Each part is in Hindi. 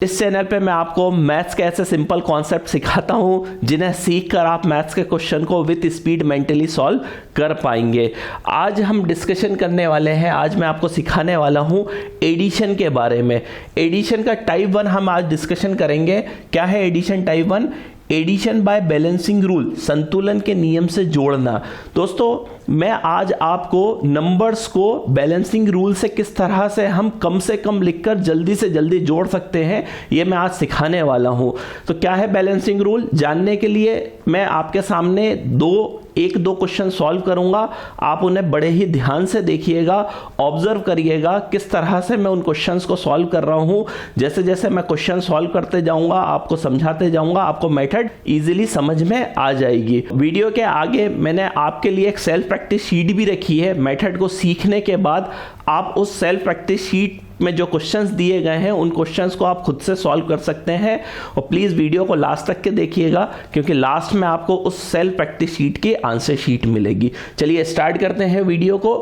इस चैनल पे मैं आपको मैथ्स के ऐसे सिंपल कॉन्सेप्ट सिखाता हूँ जिन्हें सीख कर आप मैथ्स के क्वेश्चन को विद स्पीड मेंटली सॉल्व कर पाएंगे। आज हम डिस्कशन करने वाले हैं, आज मैं आपको सिखाने वाला हूँ एडिशन के बारे में। एडिशन का टाइप 1 हम आज डिस्कशन करेंगे। क्या है addition type 1? Addition by balancing rule, संतुलन के नियम से जोड़ना। दोस्तों मैं आज आपको नंबर्स को बैलेंसिंग रूल से किस तरह से हम कम से कम लिखकर जल्दी से जल्दी जोड़ सकते हैं, ये मैं आज सिखाने वाला हूं। तो क्या है बैलेंसिंग रूल, जानने के लिए मैं आपके सामने एक दो क्वेश्चन सॉल्व करूंगा। आप उन्हें बड़े ही ध्यान से देखिएगा, ऑब्जर्व करिएगा किस तरह से मैं उन क्वेश्चंस को सॉल्व कर रहा हूं। जैसे जैसे मैं क्वेश्चन सॉल्व करते जाऊंगा, आपको समझाते जाऊंगा, आपको मेथड इजीली समझ में आ जाएगी। वीडियो के आगे मैंने आपके लिए एक सेल्फ प्रैक्टिस शीट भी रखी है। मेथड को सीखने के बाद आप उस सेल्फ प्रैक्टिस शीट में जो क्वेश्चंस दिए गए हैं उन क्वेश्चंस को आप खुद से सॉल्व कर सकते हैं। और प्लीज वीडियो को लास्ट तक के देखिएगा, क्योंकि लास्ट में आपको उस सेल्फ प्रैक्टिस शीट की आंसर शीट मिलेगी। चलिए स्टार्ट करते हैं वीडियो को।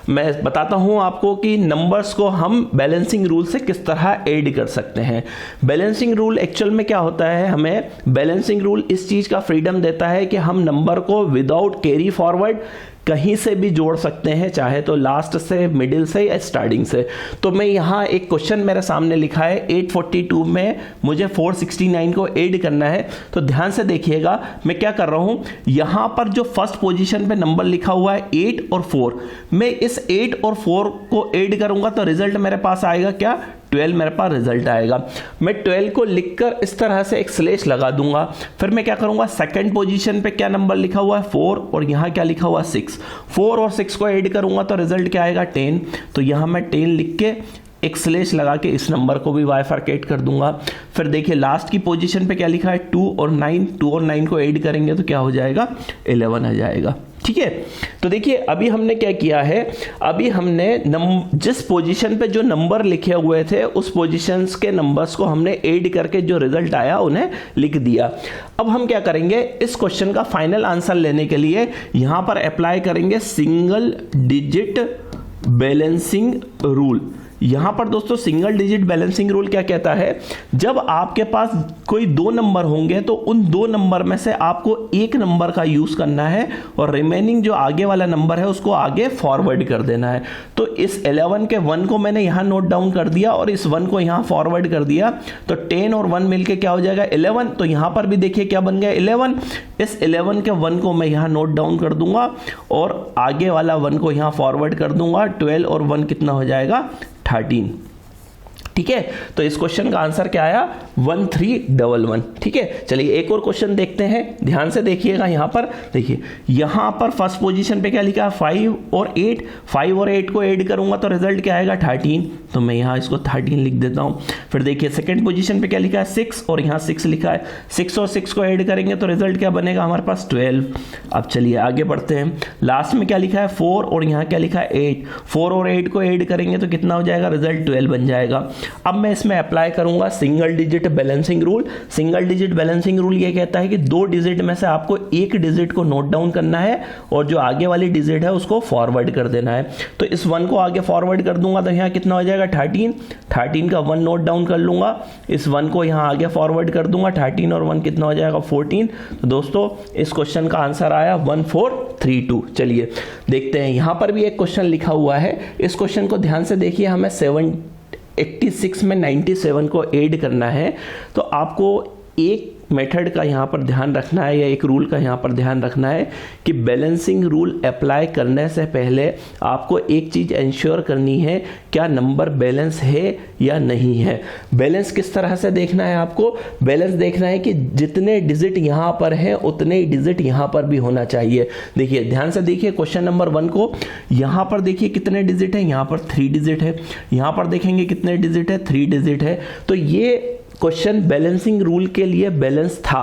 मैं बताता हूं आपको कि नंबर्स को हम बैलेंसिंग रूल से किस तरह ऐड कर सकते हैं। बैलेंसिंग रूल एक्चुअल में क्या होता है, हमें बैलेंसिंग रूल इस चीज का फ्रीडम देता है कि हम नंबर को विदाउट कैरी फॉरवर्ड कहीं से भी जोड़ सकते हैं, चाहे तो लास्ट से, मिडिल से या स्टार्टिंग से। तो मैं यहाँ एक क्वेश्चन मेरे सामने लिखा है 842 में मुझे 469 को ऐड करना है। तो ध्यान से देखिएगा मैं क्या कर रहा हूँ, यहाँ पर जो फर्स्ट पोजीशन पे नंबर लिखा हुआ है 8 और 4, मैं इस 8 और 4 को ऐड करूंगा तो रिजल्ट मेरे पास आएगा क्या, 12 मेरे पास रिजल्ट आएगा। मैं 12 को लिखकर इस तरह से एक स्लैश लगा दूंगा। फिर मैं क्या करूंगा, सेकंड पोजीशन पे क्या नंबर लिखा हुआ है 4 और यहां क्या लिखा हुआ है 6, 4 और 6 को ऐड करूंगा तो रिजल्ट क्या आएगा 10। तो यहां मैं 10 लिख के एक स्लैश लगा के इस नंबर को भी बाइफरकेट कर दूंगा। फिर देखिए लास्ट की पोजीशन पे क्या लिखा है 2 और 9, 2 और 9 को ऐड करेंगे तो क्या हो जाएगा 11 आ जाएगा। ठीक है, तो देखिए अभी हमने क्या किया है, अभी हमने जिस पोजीशन पे जो नंबर लिखे हुए थे उस पोजीशंस के नंबर्स को हमने ऐड करके जो रिजल्ट आया उन्हें लिख दिया। अब हम क्या करेंगे, इस क्वेश्चन का फाइनल आंसर लेने के लिए यहां पर अप्लाई करेंगे सिंगल डिजिट बैलेंसिंग रूल। यहां पर दोस्तों सिंगल डिजिट बैलेंसिंग रूल क्या कहता है, जब आपके पास कोई दो नंबर होंगे तो उन दो नंबर में से आपको एक नंबर का यूज करना है और रिमेनिंग जो आगे वाला नंबर है उसको आगे फॉरवर्ड कर देना है। तो इस 11 के 1 को मैंने यहां नोट डाउन कर दिया और इस 1 को यहां फॉरवर्ड कर दिया, तो 10 और 1 मिलके क्या हो जाएगा 11। तो यहां पर भी देखिए क्या बन गया 11। इस 11 के 1 को मैं यहां नोट डाउन कर दूंगा और आगे वाला 1 को यहां फॉरवर्ड कर दूंगा। 12 और 1 कितना हो जाएगा 13। ठीक है, तो इस क्वेश्चन का आंसर क्या आया 1311। ठीक है, चलिए एक और क्वेश्चन देखते हैं, ध्यान से देखिएगा। यहां पर देखिए, यहां पर फर्स्ट पोजीशन पे क्या लिखा है 5 और 8, 5 और 8 को ऐड करूंगा तो रिजल्ट क्या आएगा 13। तो मैं यहां इसको 13 लिख देता हूं। फिर देखिए सेकंड पोजीशन पे क्या लिखा है 6 और यहां 6 लिखा है, 6 और 6 को ऐड करेंगे तो रिजल्ट क्या बनेगा हमारे पास 12। अब चलिए आगे बढ़ते हैं, लास्ट में क्या लिखा है 4 और यहां क्या लिखा है 8, 4 और 8 को ऐड करेंगे तो कितना हो जाएगा, रिजल्ट 12 बन जाएगा। अब मैं इसमें अप्लाई करूंगा single digit balancing rule. Single digit balancing rule ये कहता है कि दो डिजिट में से आपको एक डिजिट को नोट डाउन करना है और जो आगे वाली डिजिट है उसको फॉरवर्ड कर देना है। तो इस 1 को आगे फॉरवर्ड कर दूंगा तो यहाँ कितना हो जाएगा 13, 13 का 1 नोट डाउन कर लूंगा, इस 1 को यहाँ आगे फॉरवर्ड कर दूंगा, 13 और 1 कितना हो जाएगा 14। तो दोस्तों इस क्वेश्चन का आंसर आया 1432। चलिए देखते हैं, यहां पर भी एक क्वेश्चन लिखा हुआ है। इस क्वेश्चन को ध्यान से देखिए, हमें 86 में 97 को ऐड करना है। तो आपको एक मेथड का यहाँ पर ध्यान रखना है या एक रूल का यहाँ पर ध्यान रखना है कि बैलेंसिंग रूल अप्लाई करने से पहले आपको एक चीज इंश्योर करनी है, क्या नंबर बैलेंस है या नहीं है। बैलेंस किस तरह से देखना है, आपको बैलेंस देखना है कि जितने डिजिट यहाँ पर हैं उतने ही डिजिट यहाँ पर भी होना चाहिए। देखिए ध्यान से देखिए क्वेश्चन नंबर 1 को, यहाँ पर देखिए कितने डिजिट है, यहाँ पर 3 डिजिट है, यहाँ पर देखेंगे कितने डिजिट है 3 डिजिट है। तो ये क्वेश्चन बैलेंसिंग रूल के लिए बैलेंस था।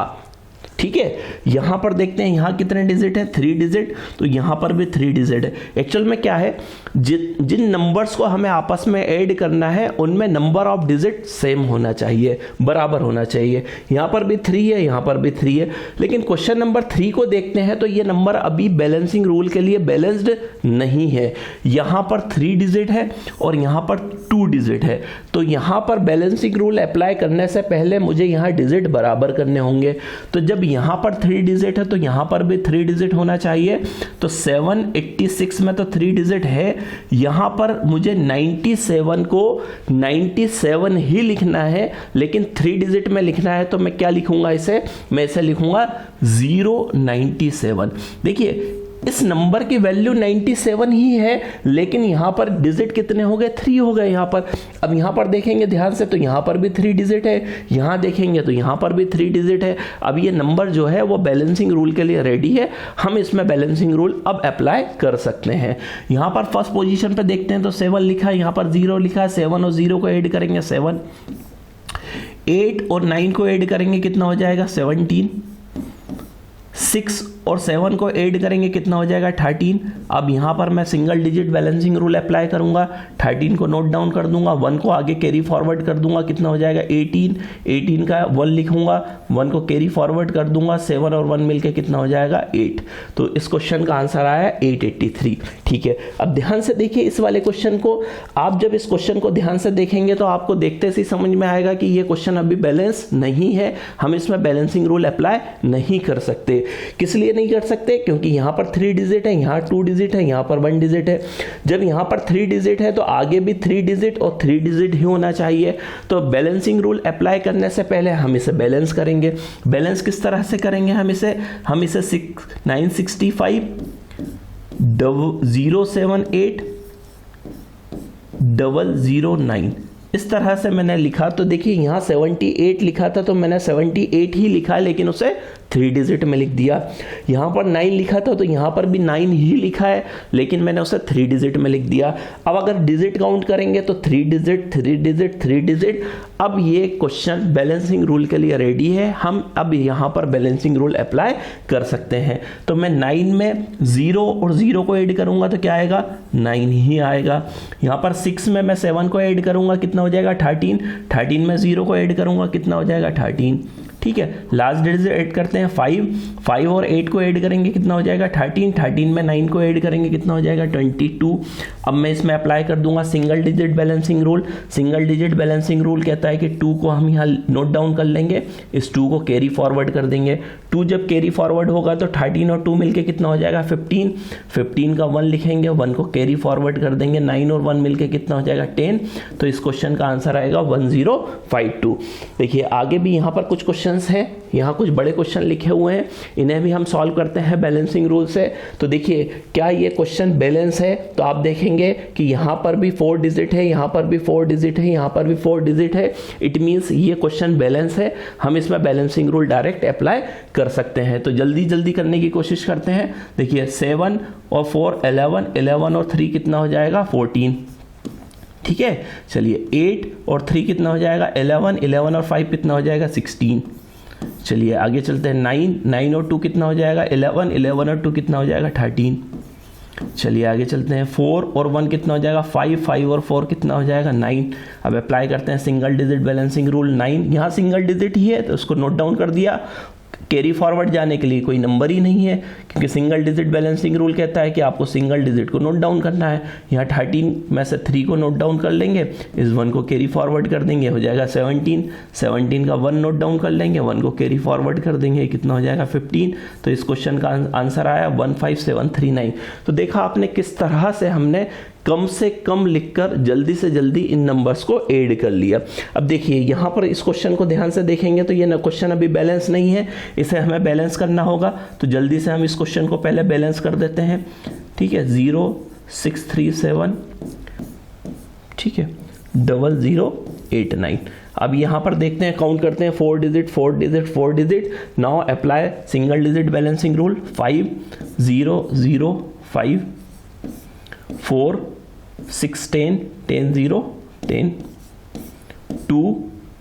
ठीक है, यहां पर देखते हैं यहां कितने डिजिट हैं, 3 डिजिट, तो यहां पर भी 3 डिजिट है। एक्चुअल में क्या है, जिन नंबर्स को हमें आपस में ऐड करना है उनमें नंबर ऑफ डिजिट सेम होना चाहिए, बराबर होना चाहिए। यहां पर भी 3 है, यहां पर भी 3 है, लेकिन क्वेश्चन नंबर 3 को देखते हैं तो ये नंबर अभी बैलेंसिंग रूल के लिए बैलेंस्ड नहीं है। यहां पर 3 डिजिट है और यहां पर 2 डिजिट है, तो यहां पर बैलेंसिंग रूल अप्लाई करने से पहले मुझे यहां डिजिट बराबर करने होंगे। तो जब यहां पर 3 डिजिट है तो यहां पर भी 3 डिजिट होना चाहिए, तो 786 में तो 3 डिजिट है, यहां पर मुझे 97 को 97 ही लिखना है, लेकिन 3 डिजिट में लिखना है, तो मैं क्या लिखूंगा इसे, मैं इसे लिखूंगा 097। देखिए इस नंबर की वैल्यू 97 ही है, लेकिन यहां पर डिजिट कितने हो गए, 3 हो गए यहां पर। अब यहां पर देखेंगे ध्यान से तो यहां पर भी 3 डिजिट है, यहां देखेंगे तो यहां पर भी 3 डिजिट है। अब ये नंबर जो है वो बैलेंसिंग रूल के लिए रेडी है, हम इसमें बैलेंसिंग रूल अब अप्लाई कर सकते हैं। यहां पर फर्स्ट पोजीशन पे देखते हैं तो 7 लिखा है, यहां पर 0 लिखा है, 7 और 0 को ऐड करेंगे 7, 8 और 9 को ऐड करेंगे कितना हो जाएगा 17, 6 और 7 को ऐड करेंगे कितना हो जाएगा 13। अब यहां पर मैं single digit balancing rule apply करूंगा, 13 को नोट डाउन कर दूंगा, 1 को आगे कैरी फॉरवर्ड कर दूंगा, कितना हो जाएगा 18, 18 का 1 लिखूंगा, 1 को कैरी फॉरवर्ड कर दूंगा, 7 और 1 मिलके कितना हो जाएगा 8। तो इस क्वेश्चन का आंसर आया 883। ठीक है, अब ध्यान से देखिए इस वाले क्वेश्चन को, आप जब इस क्वेश्चन को ध्यान से देखेंगे तो आपको देखते से समझ में आएगा कि ये क्वेश्चन अभी बैलेंस नहीं है, हम इसमें बैलेंसिंग रूल अप्लाई नहीं कर सकते। किस लिए नहीं कर सकते, क्योंकि यहां पर 3 डिजिट है, यहां 2 डिजिट है, यहां पर 1 डिजिट है। जब यहां पर 3 डिजिट है तो आगे भी 3 डिजिट और 3 डिजिट ही होना चाहिए। तो बैलेंसिंग रूल अप्लाई करने से पहले हम इसे बैलेंस करेंगे। बैलेंस किस तरह से करेंगे, हम इसे 965 078 009 इस तरह से मैंने लिखा। तो देखिए यहां 78 लिखा था तो मैंने 78 ही लिखा, लेकिन उसे 3 डिजिट में लिख दिया। यहां पर 9 लिखा था तो यहां पर भी 9 ही लिखा है, लेकिन मैंने उसे 3 डिजिट में लिख दिया। अब अगर डिजिट काउंट करेंगे तो 3 डिजिट 3 डिजिट 3 डिजिट। अब ये क्वेश्चन बैलेंसिंग रूल के लिए रेडी है, हम अब यहां पर बैलेंसिंग रूल अप्लाई कर सकते हैं। तो मैं 9 में 0 और 0 को ऐड करूंगा तो क्या आएगा 9 ही आएगा। यहां पर 6 में मैं 7 को ऐड करूंगा कितना हो जाएगा 13, 13 में 0 को ऐड करूंगा कितना हो जाएगा 13। ठीक है, लास्ट डिजिट ऐड करते हैं 5, 5 और 8 को ऐड करेंगे कितना हो जाएगा 13, 13 में 9 को ऐड करेंगे कितना हो जाएगा 22। अब मैं इसमें अप्लाई कर दूंगा single digit balancing rule. Single digit balancing rule कहता है कि 2 को हम यहाँ नोट डाउन कर लेंगे, इस 2 को कैरी फॉरवर्ड कर देंगे। 2 जब कैरी फॉरवर्ड होगा तो 13 और 2 मिलके कितना हो जाएगा 15, 15 का 1 लिखेंगे, 1 को कैरी फॉरवर्ड कर देंगे, 9 और 1 मिलके कितना हो जाएगा 10। तो इस क्वेश्चन का आंसर आएगा 1052। देखिए आगे भी यहाँ पर कुछ क्वेश्चन हैं, यहाँ कुछ बड़े क्वेश्चन लिखे हुए हैं, इन्हें भी हम सॉल्व करते हैं बैलेंसिंग रूल से। तो देखिए क्या ये क्वेश्चन बैलेंस है, तो आप देखेंगे कि यहाँ पर भी 4 डिजिट है, यहाँ पर भी 4 डिजिट है, यहाँ पर भी 4 डिजिट है। इट मींस ये क्वेश्चन बैलेंस है, हम इसमें बैलेंसिंग रूल डायरेक्ट अप्लाई कर सकते हैं। तो जल्दी जल्दी करने की कोशिश करते हैं। देखिए 7 और 4 11, 11 और 3 कितना हो जाएगा 14। ठीक है, चलिए 8 और 3 कितना हो जाएगा 11, 11 और 5 कितना हो जाएगा 16। चलिए आगे चलते हैं 9, 9 और 2 कितना हो जाएगा 11, 11 और 2 कितना हो जाएगा 13। चलिए आगे चलते हैं 4 और 1 कितना हो जाएगा 5, 5 और 4 कितना हो जाएगा 9। अब अप्लाई करते हैं सिंगल डिजिट बैलेंसिंग रूल। 9 यहाँ सिंगल डिजिट ही है तो उसको नोट डाउन कर दिया। कैरी फॉरवर्ड जाने के लिए कोई नंबर ही नहीं है, क्योंकि सिंगल डिजिट बैलेंसिंग रूल कहता है कि आपको सिंगल डिजिट को नोट डाउन करना है। यहाँ 13 में से 3 को नोट डाउन कर लेंगे, इस 1 को कैरी फॉरवर्ड कर देंगे, हो जाएगा 17, 17 का 1 नोट डाउन कर लेंगे, 1 को कैरी फॉरवर्ड कर देंगे, कितना हो जाएगा 15। तो इस क्वेश्चन का आंसर आया 15739। तो देखा आपने किस तरह से हमने कम से कम लिखकर जल्दी से जल्दी इन नंबर्स को ऐड कर लिया। अब देखिए यहाँ पर इस क्वेश्चन को ध्यान से देखेंगे तो ये ना क्वेश्चन अभी बैलेंस नहीं है, इसे हमें बैलेंस करना होगा। तो जल्दी से हम इस क्वेश्चन को पहले बैलेंस कर देते हैं। ठीक है, 0637, ठीक है 0089। अब यहाँ पर देखते हैं, काउंट करते हैं 4 digit 4 digit 4 digit. Now apply single digit balancing rule. 5 0 0 5 4 6 10 10 0 10 2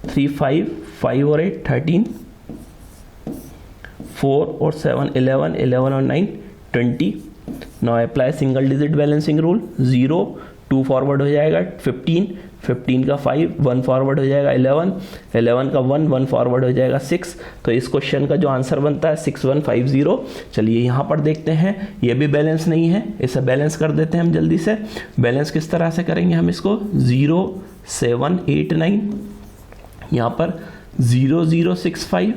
3 5 5 और 8 13 4 और 7 11, 11 और 9 20। Now apply single digit balancing rule. 0 2 forward हो जाएगा 15, 15 का 5 1 फॉरवर्ड हो जाएगा 11, 11 का 1 1 फॉरवर्ड हो जाएगा 6। तो इस क्वेश्चन का जो आंसर बनता है 6150। चलिए यहाँ पर देखते हैं, ये भी बैलेंस नहीं है, इसे बैलेंस कर देते हैं हम जल्दी से। बैलेंस किस तरह से करेंगे हम इसको, 0 7 8 9, यहाँ पर 0 0 6 5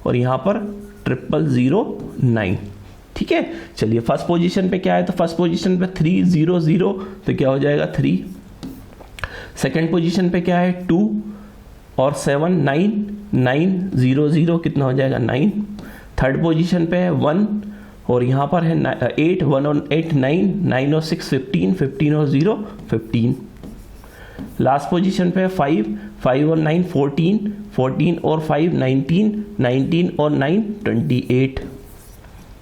और यहाँ पर 0 0 9। ठीक है, चलिए फर्स्ट पोजीशन पे क्या है, तो फर्स्ट पोजीशन पे 3 0 0, तो क्या हो जाएगा 3। सेकंड पोजीशन पे क्या है 2 और 7 9 9 0 0, कितना हो जाएगा 9। थर्ड पोजीशन पे है 1 और यहाँ पर है 8 1 और 8 9 9 और 6 15 15 और 0 15। लास्ट पोजीशन पे है 5 5 और 9 14 14 और 5 19 19 और 9 28।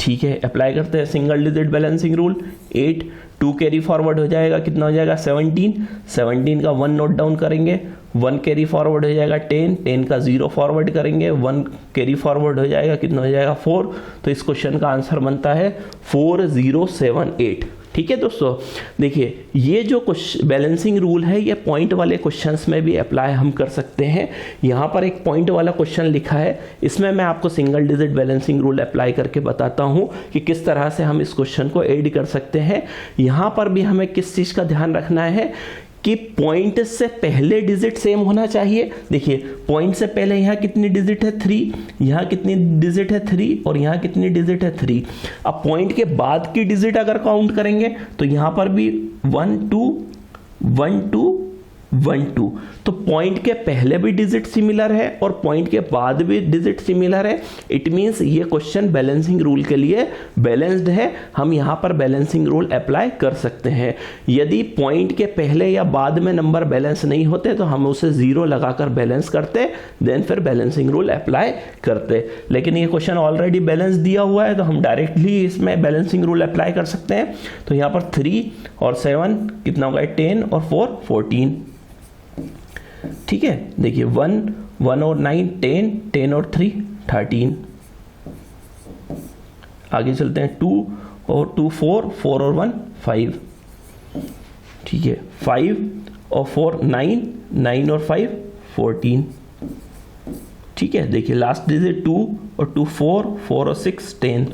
ठीक है, अप्लाई करते हैं single digit balancing rule. 8 2 carry forward हो जाएगा, कितना हो जाएगा 17, 17 का 1 नोट डाउन करेंगे, 1 कैरी फॉरवर्ड हो जाएगा 10, 10 का 0 फॉरवर्ड करेंगे, 1 कैरी फॉरवर्ड हो जाएगा, कितना हो जाएगा 4। तो इस क्वेश्चन का आंसर बनता है 4078। ठीक है दोस्तों, देखिए ये जो बैलेंसिंग रूल है ये पॉइंट वाले क्वेश्चंस में भी अप्लाई हम कर सकते हैं। यहाँ पर एक पॉइंट वाला क्वेश्चन लिखा है, इसमें मैं आपको single digit balancing rule apply करके बताता हूँ कि किस तरह से हम इस क्वेश्चन को ऐड कर सकते हैं। यहाँ पर भी हमें किस चीज़ का ध्यान रखना है कि पॉइंट से पहले डिजिट सेम होना चाहिए। देखिए पॉइंट से पहले यहाँ कितनी डिजिट है 3, यहाँ कितनी डिजिट है 3 और यहाँ कितनी डिजिट है 3। अब पॉइंट के बाद की डिजिट अगर काउंट करेंगे तो यहाँ पर भी 1 2 1 2 1 2। तो पॉइंट के पहले भी डिजिट सिमिलर है और पॉइंट के बाद भी डिजिट सिमिलर है। इट मींस ये क्वेश्चन बैलेंसिंग रूल के लिए बैलेंस्ड है। हम यहाँ पर बैलेंसिंग रूल अप्लाई कर सकते हैं। यदि पॉइंट के पहले या बाद में नंबर बैलेंस नहीं होते तो हम उसे 0 लगाकर बैलेंस करते, देन फिर बैलेंसिंग रूल अप्लाई करते। लेकिन ये क्वेश्चन ऑलरेडी बैलेंस दिया हुआ है तो हम डायरेक्टली इसमें बैलेंसिंग रूल अप्लाई कर सकते हैं। तो यहाँ पर 3 और 7 कितना होगा 10 और 4 14। ठीक है, देखिए 1 1 और 9 10 10 और 3 13। आगे चलते हैं 2 और 2 4 4 और 1 5। ठीक है, 5 और 4 9 9 और 5 14। ठीक है, देखिए लास्ट डिजिट 2 और 2 4 4 और 6 10।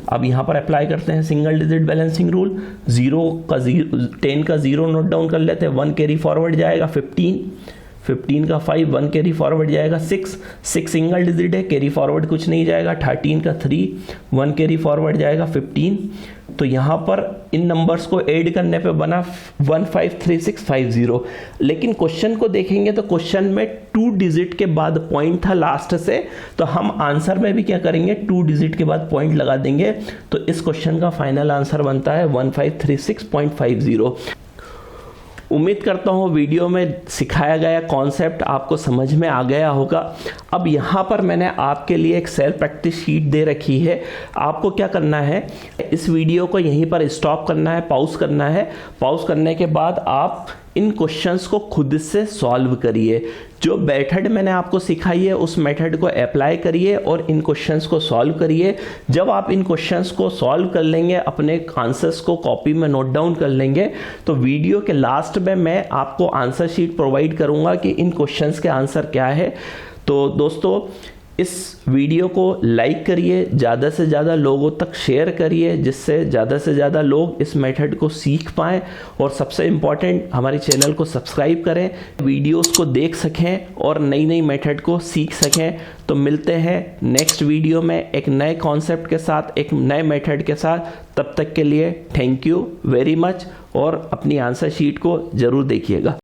अब यहाँ पर अप्लाई करते हैं सिंगल डिजिट बैलेंसिंग रूल। 10 का 0 नोट डाउन कर लेते हैं, 1 कैरी फॉरवर्ड जाएगा 15, 15 का 5 1 कैरी फॉरवर्ड जाएगा 6, 6 सिंगल डिजिट है, कैरी फॉरवर्ड कुछ नहीं जाएगा। 13 का 3 1 कैरी फॉरवर्ड जाएगा 15। तो यहाँ पर इन नंबर्स को ऐड करने पे बना 153650। लेकिन क्वेश्चन को देखेंगे तो क्वेश्चन में 2 डिजिट के बाद पॉइंट था लास्ट से, तो हम आंसर में भी क्या करेंगे 2 डिजिट के बाद पॉइंट लगा देंगे। तो इस क्वेश्चन का फाइनल आंसर बनता है 1536.50। उम्मीद करता हूँ वीडियो में सिखाया गया कॉन्सेप्ट आपको समझ में आ गया होगा। अब यहाँ पर मैंने आपके लिए एक सेल्फ प्रैक्टिस शीट दे रखी है। आपको क्या करना है, इस वीडियो को यहीं पर स्टॉप करना है, पॉज करना है। पॉज करने के बाद आप इन क्वेश्चंस को खुद से सॉल्व करिए। जो मेथड मैंने आपको सिखाई है उस मेथड को अप्लाई करिए और इन क्वेश्चंस को सॉल्व करिए। जब आप इन क्वेश्चंस को सॉल्व कर लेंगे, अपने आंसर्स को कॉपी में नोट डाउन कर लेंगे, तो वीडियो के लास्ट में मैं आपको आंसर शीट प्रोवाइड करूंगा कि इन क्वेश्चंस के आंसर क्या है। तो दोस्तों इस वीडियो को लाइक करिए, ज़्यादा से ज़्यादा लोगों तक शेयर करिए, जिससे ज़्यादा से ज़्यादा लोग इस मेथड को सीख पाएँ। और सबसे इम्पॉर्टेंट, हमारे चैनल को सब्सक्राइब करें, वीडियोस को देख सकें और नई नई मेथड को सीख सकें। तो मिलते हैं नेक्स्ट वीडियो में एक नए कॉन्सेप्ट के साथ, एक नए मेथड के साथ। तब तक के लिए थैंक यू वेरी मच और अपनी आंसर शीट को ज़रूर देखिएगा।